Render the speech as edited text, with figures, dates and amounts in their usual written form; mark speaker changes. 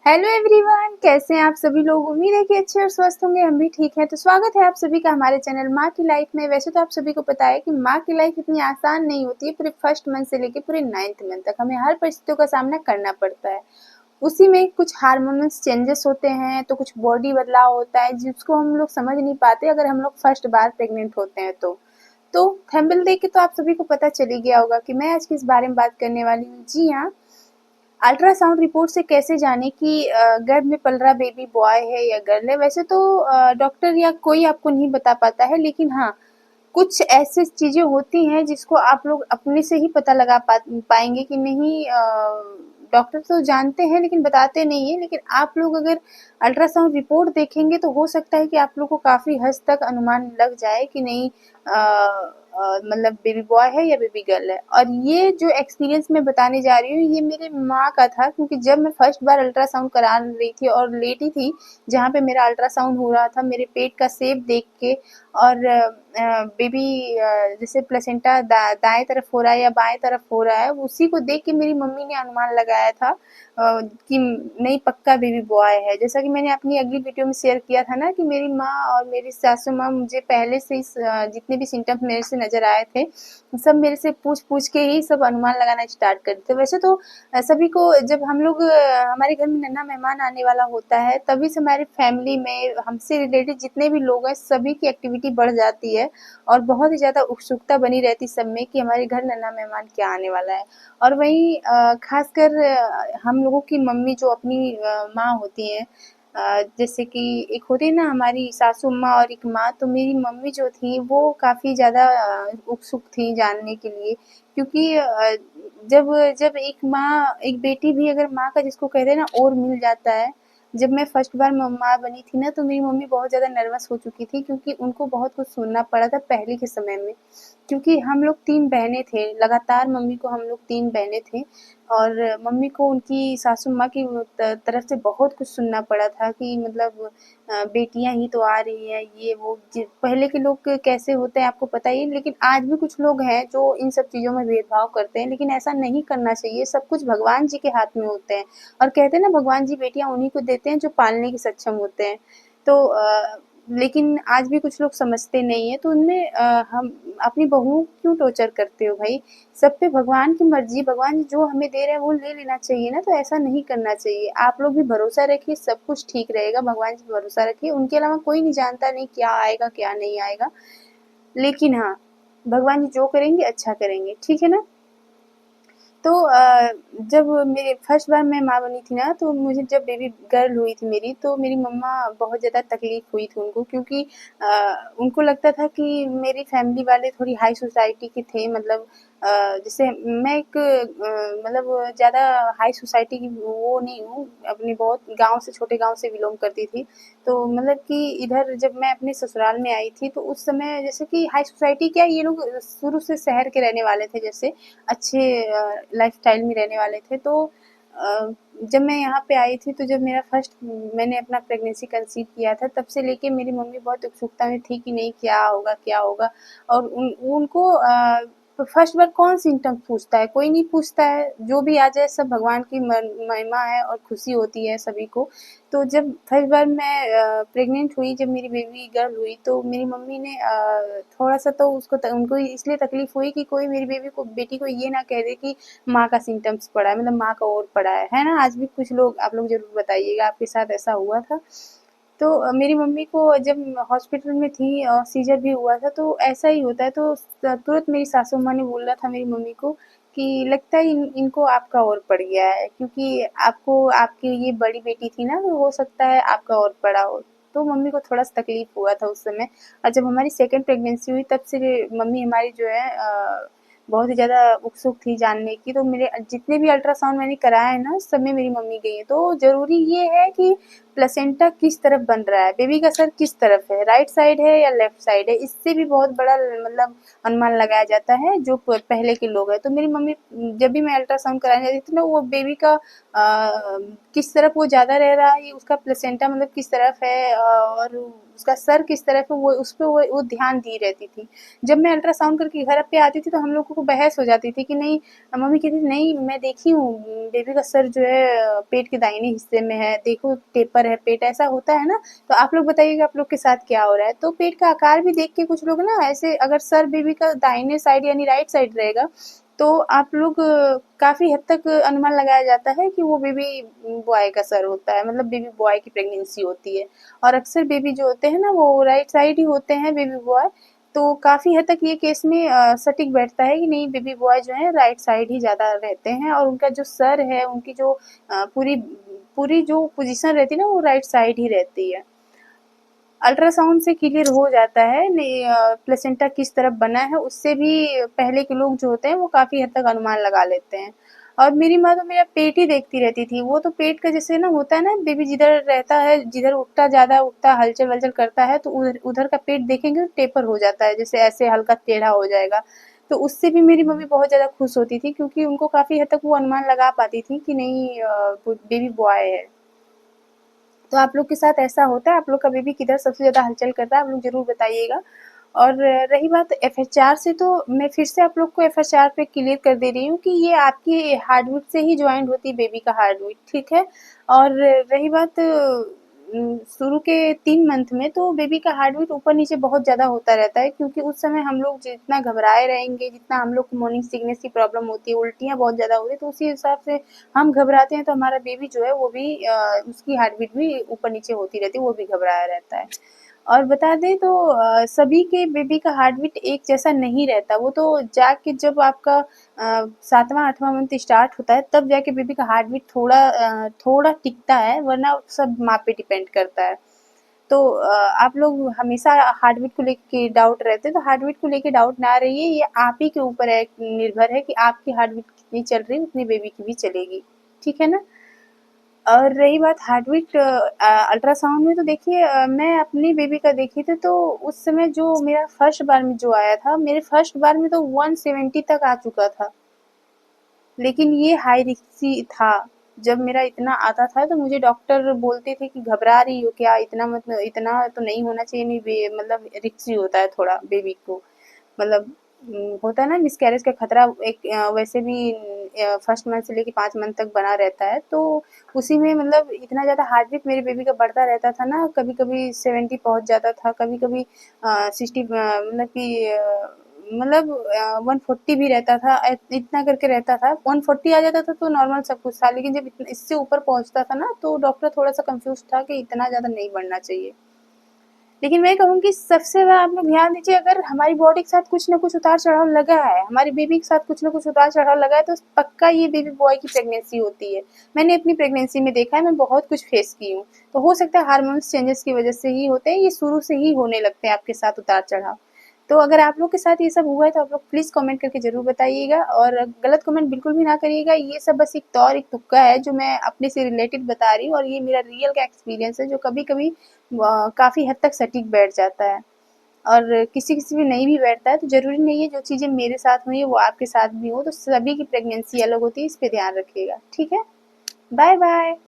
Speaker 1: Hello everyone, कैसे हैं आप सभी लोग। उम्मीद है कि अच्छे और स्वस्थ होंगे। हम भी ठीक हैं। तो स्वागत है आप सभी का हमारे चैनल माँ की लाइफ में। वैसे तो आप सभी को पता है कि माँ की लाइफ इतनी आसान नहीं होती है। पूरे फर्स्ट मंथ से लेकर पूरे 9th मंथ तक हमें हर परिस्थितियों का सामना करना पड़ता है। उसी में कुछ हार्मोनल चेंजेस होते हैं, तो कुछ बॉडी बदलाव होता है जिसको हम लोग समझ नहीं पाते अगर हम लोग फर्स्ट बार प्रेग्नेंट होते हैं तो थंबनेल देख के तो आप सभी को पता चल ही गया होगा कि मैं आज किस बारे में बात करने वाली हूँ। जी हाँ, अल्ट्रासाउंड रिपोर्ट से कैसे जाने कि गर्भ में पल रहा बेबी बॉय है या गर्ल है। वैसे तो डॉक्टर या कोई आपको नहीं बता पाता है, लेकिन हाँ, कुछ ऐसी चीजें होती हैं जिसको आप लोग अपने से ही पता लगा पाएंगे कि नहीं। डॉक्टर तो जानते हैं लेकिन बताते नहीं है। लेकिन आप लोग अगर अल्ट्रासाउंड रिपोर्ट देखेंगे तो हो सकता है कि आप लोग को काफी हद तक अनुमान लग जाए कि नहीं, मतलब बेबी बॉय है या बेबी गर्ल है। और ये जो एक्सपीरियंस मैं बताने जा रही हूँ ये मेरे माँ का था, क्योंकि जब मैं फर्स्ट बार अल्ट्रासाउंड करा रही थी और लेटी थी जहाँ पे मेरा अल्ट्रासाउंड हो रहा था, मेरे पेट का शेप देख के और बेबी जैसे प्लेसेंटा दाएं तरफ हो रहा है या बाएं तरफ हो रहा है, उसी को देख के मेरी मम्मी ने अनुमान लगाया था कि नहीं, पक्का बेबी बॉय है। जैसा कि मैंने अपनी अगली वीडियो में शेयर किया था ना कि मेरी माँ और मेरी सासू माँ मुझे पहले से जितने भी सिम्टम्स मेरे से नजर आए थे सब मेरे से पूछ पूछ के ही सब अनुमान लगाना स्टार्ट कर देते। वैसे तो सभी को जब हम लोग हमारे घर में नन्हा मेहमान आने वाला होता है तभी से हमारी फैमिली में हमसे रिलेटेड जितने भी लोग हैं सभी की एक्टिविटी बढ़ जाती है और बहुत ही ज़्यादा उत्सुकता बनी रहती सब में कि हमारे घर नन्हा मेहमान क्या आने वाला है। और वहीं खासकर हम लोगों की मम्मी जो अपनी माँ होती हैं, जैसे कि एक होती है ना हमारी सासू माँ और एक माँ, तो मेरी मम्मी जो थी वो काफ़ी ज़्यादा उत्सुक थी जानने के लिए, क्योंकि जब जब एक माँ एक बेटी भी अगर माँ का जिसको कहते हैं ना और मिल जाता है। जब मैं फर्स्ट बार माँ बनी थी ना तो मेरी मम्मी बहुत ज़्यादा नर्वस हो चुकी थी, क्योंकि उनको बहुत कुछ सुनना पड़ा था पहले के समय में। क्योंकि हम लोग 3 बहनें थे, लगातार मम्मी को हम लोग 3 बहनें थे और मम्मी को उनकी सासू माँ की तरफ से बहुत कुछ सुनना पड़ा था कि मतलब बेटियां ही तो आ रही हैं, ये वो। पहले के लोग कैसे होते हैं आपको पता ही है, लेकिन आज भी कुछ लोग हैं जो इन सब चीज़ों में भेदभाव करते हैं, लेकिन ऐसा नहीं करना चाहिए। सब कुछ भगवान जी के हाथ में होते हैं और कहते हैं ना भगवान जी बेटियां उन्हीं को देते हैं जो पालने की सक्षम होते हैं। तो लेकिन आज भी कुछ लोग समझते नहीं है, तो उनमें हम अपनी बहुओं को क्यों टॉर्चर करते हो भाई। सब पे भगवान की मर्जी, भगवान जो हमें दे रहे हैं वो ले लेना चाहिए ना। तो ऐसा नहीं करना चाहिए। आप लोग भी भरोसा रखिए, सब कुछ ठीक रहेगा। भगवान जी पे भरोसा रखिए, उनके अलावा कोई नहीं जानता नहीं क्या आएगा क्या नहीं आएगा। लेकिन हाँ, भगवान जी जो करेंगे अच्छा करेंगे, ठीक है ना। तो जब मेरे फर्स्ट बार मैं माँ बनी थी ना तो मुझे जब बेबी गर्ल हुई थी मेरी, तो मेरी मम्मा बहुत ज़्यादा तकलीफ हुई थी उनको, क्योंकि उनको लगता था कि मेरी फैमिली वाले थोड़ी हाई सोसाइटी के थे। मतलब जैसे मैं एक मतलब ज़्यादा हाई सोसाइटी की वो नहीं हूँ, अपने बहुत गांव से, छोटे गांव से बिलोंग करती थी। तो मतलब कि इधर जब मैं अपने ससुराल में आई थी तो उस समय जैसे कि हाई सोसाइटी क्या, ये लोग शुरू से शहर के रहने वाले थे, जैसे अच्छे लाइफस्टाइल में रहने वाले थे। तो जब मैं यहाँ पे आई थी तो जब मेरा फर्स्ट मैंने अपना प्रेगनेंसी कंसीव किया था तब से लेके मेरी मम्मी बहुत उत्सुकता में थी कि नहीं क्या होगा क्या होगा। और उनको फर्स्ट बार कौन सिम्टम पूछता है, कोई नहीं पूछता है। जो भी आ जाए सब भगवान की महिमा है और खुशी होती है सभी को। तो जब फर्स्ट बार मैं प्रेग्नेंट हुई, जब मेरी बेबी गर्ल हुई, तो मेरी मम्मी ने थोड़ा-सा तो उनको इसलिए तकलीफ हुई कि कोई मेरी बेटी को ये ना कह दे कि माँ का सिम्टम्स पड़ा है, मतलब माँ का और पड़ा है ना? आज भी कुछ लोग, आप लोग ज़रूर बताइएगा आपके साथ ऐसा हुआ था? तो मेरी मम्मी को जब हॉस्पिटल में थी और सीज़र भी हुआ था तो ऐसा ही होता है। तो तुरंत मेरी सासू माँ ने बोला था मेरी मम्मी को कि लगता है इनको आपका और पड़ गया है, क्योंकि आपको आपकी ये बड़ी बेटी थी ना, तो हो सकता है आपका और पड़ा हो। तो मम्मी को थोड़ा सा तकलीफ हुआ था उस समय। और जब हमारी सेकंड प्रेगनेंसी हुई तब से मम्मी हमारी जो है बहुत ही ज़्यादा उत्सुक थी जानने की। तो मेरे जितने भी अल्ट्रासाउंड मैंने कराए हैं ना सब में मेरी मम्मी गई है। तो ज़रूरी ये है कि प्लेसेंटा किस तरफ बन रहा है, बेबी का सर किस तरफ है, राइट साइड है या लेफ्ट साइड है, इससे भी बहुत बड़ा मतलब अनुमान लगाया जाता है जो पहले के लोग हैं। तो मेरी मम्मी जब भी मैं अल्ट्रासाउंड कराने जाती थी ना, वो बेबी का किस तरफ वो ज़्यादा रह रहा है, उसका प्लेसेंटा मतलब किस तरफ है और उसका सर किस तरफ है, वो उस पे वो ध्यान दी रहती थी। जब मैं अल्ट्रासाउंड करके घर पे आती थी तो हम लोगों को बहस हो जाती थी कि नहीं, मम्मी कहती थी नहीं मैं देखी हूँ बेबी का सर जो है पेट के दाहिने हिस्से में है, देखो टेपर है पेट, ऐसा होता है ना। तो आप लोग बताइएगा आप लोग के साथ क्या हो रहा है। तो पेट का आकार भी देख के कुछ लोग ना ऐसे, अगर सर बेबी का दाहिने साइड यानी राइट साइड रहेगा तो आप लोग काफ़ी हद तक अनुमान लगाया जाता है कि वो बेबी बॉय का सर होता है, मतलब बेबी बॉय की प्रेगनेंसी होती है। और अक्सर बेबी जो होते हैं ना वो राइट साइड ही होते हैं बेबी बॉय। तो काफ़ी हद तक ये केस में सटीक बैठता है कि नहीं, बेबी बॉय जो है राइट साइड ही ज़्यादा रहते हैं और उनका जो सर है, उनकी जो पूरी पूरी जो पोजीशन रहती है ना वो राइट साइड ही रहती है। अल्ट्रासाउंड से क्लियर हो जाता है प्लेसेंटा किस तरफ बना है, उससे भी पहले के लोग जो होते हैं वो काफ़ी हद तक अनुमान लगा लेते हैं। और मेरी माँ तो मेरा पेट ही देखती रहती थी, वो तो पेट का जैसे ना होता है ना, बेबी जिधर रहता है, जिधर उठता ज़्यादा उठता हलचल वलचल करता है तो उधर उधर का पेट देखेंगे तो टेपर हो जाता है, जैसे ऐसे हल्का टेढ़ा हो जाएगा। तो उससे भी मेरी मम्मी बहुत ज़्यादा खुश होती थी क्योंकि उनको काफ़ी हद तक वो अनुमान लगा पाती थी कि नहीं बेबी बॉय है। तो आप लोग के साथ ऐसा होता है, आप लोग का बेबी किधर सबसे ज़्यादा हलचल करता है, आप लोग ज़रूर बताइएगा। और रही बात एफएचआर से, तो मैं फिर से आप लोग को एफएचआर पे क्लियर कर दे रही हूँ कि ये आपकी हार्ट बीट से ही जॉइंट होती है बेबी का हार्ट बीट, ठीक है। और रही बात शुरू के 3 मंथ में तो बेबी का हार्ट बीट ऊपर नीचे बहुत ज़्यादा होता रहता है, क्योंकि उस समय हम लोग जितना घबराए रहेंगे, जितना हम लोग को मॉर्निंग सिकनेस की प्रॉब्लम होती है, उल्टियाँ बहुत ज़्यादा होती है, तो उसी हिसाब से हम घबराते हैं तो हमारा बेबी जो है वो भी उसकी हार्ट बीट भी ऊपर नीचे होती रहती है, वो भी घबराया रहता है। और बता दें तो सभी के बेबी का हार्ट बीट एक जैसा नहीं रहता, वो तो जाके जब आपका 7वां 8वां मंथ स्टार्ट होता है तब जाके बेबी का हार्ट बीट थोड़ा टिकता है, वरना सब माँ पे डिपेंड करता है। तो आप लोग हमेशा हार्ट बीट को लेके डाउट रहते हैं, तो हार्ट बीट को लेके डाउट ना रहिए, ये आप ही के ऊपर है, निर्भर है कि आपकी हार्ट बीट कितनी चल रही है उतनी बेबी की भी चलेगी, ठीक है ना। और रही बात हार्ट बीट अल्ट्रासाउंड में, तो देखिए मैं अपनी बेबी का देखी थी तो उस समय जो मेरा फर्स्ट बार में जो आया था, मेरे फर्स्ट बार में तो 170 तक आ चुका था, लेकिन ये हाई रिस्की था। जब मेरा इतना आता था तो मुझे डॉक्टर बोलते थे कि घबरा रही हो क्या, इतना मतलब इतना तो नहीं होना चाहिए, नहीं मतलब रिस्की होता है थोड़ा बेबी को, मतलब होता है ना मिसकैरेज का खतरा एक वैसे भी फर्स्ट मंथ से लेके 5 मंथ तक बना रहता है। तो उसी में मतलब इतना ज़्यादा हार्ट बीट मेरे बेबी का बढ़ता रहता था ना, कभी कभी 70 पहुंच जाता था, कभी कभी 60 मतलब कि 140 भी रहता था, इतना करके रहता था। 140 आ जाता था तो नॉर्मल सब कुछ था, लेकिन जब इससे ऊपर पहुंचता था ना तो डॉक्टर थोड़ा सा कंफ्यूज था कि इतना ज़्यादा नहीं बढ़ना चाहिए। लेकिन मैं कहूँगी सबसे ज़्यादा आप लोग ध्यान दीजिए, अगर हमारी बॉडी के साथ कुछ न कुछ उतार-चढ़ाव लगा है, हमारी बेबी के साथ कुछ न कुछ उतार-चढ़ाव लगा है, तो पक्का ये बेबी बॉय की प्रेगनेंसी होती है। मैंने अपनी प्रेगनेंसी में देखा है, मैं बहुत कुछ फेस की हूँ। तो हो सकता है हार्मोन्स चेंजेस की वजह से ही होते हैं, ये शुरू से ही होने लगते हैं आपके साथ उतार-चढ़ाव। तो अगर आप लोग के साथ ये सब हुआ है तो आप लोग प्लीज़ कमेंट करके ज़रूर बताइएगा, और गलत कमेंट बिल्कुल भी ना करिएगा। ये सब बस एक तौर एक तुक्का है जो मैं अपने से रिलेटेड बता रही हूँ, और ये मेरा रियल का एक्सपीरियंस है जो कभी-कभी काफ़ी हद तक सटीक बैठ जाता है। और किसी-किसी में नहीं भी बैठता है, तो ज़रूरी नहीं है जो चीज़ें मेरे साथ हुई है वो आपके साथ भी हो। तो सभी की प्रेगनेंसी अलग होती है, इस पे ध्यान रखिएगा, ठीक है? बाय-बाय।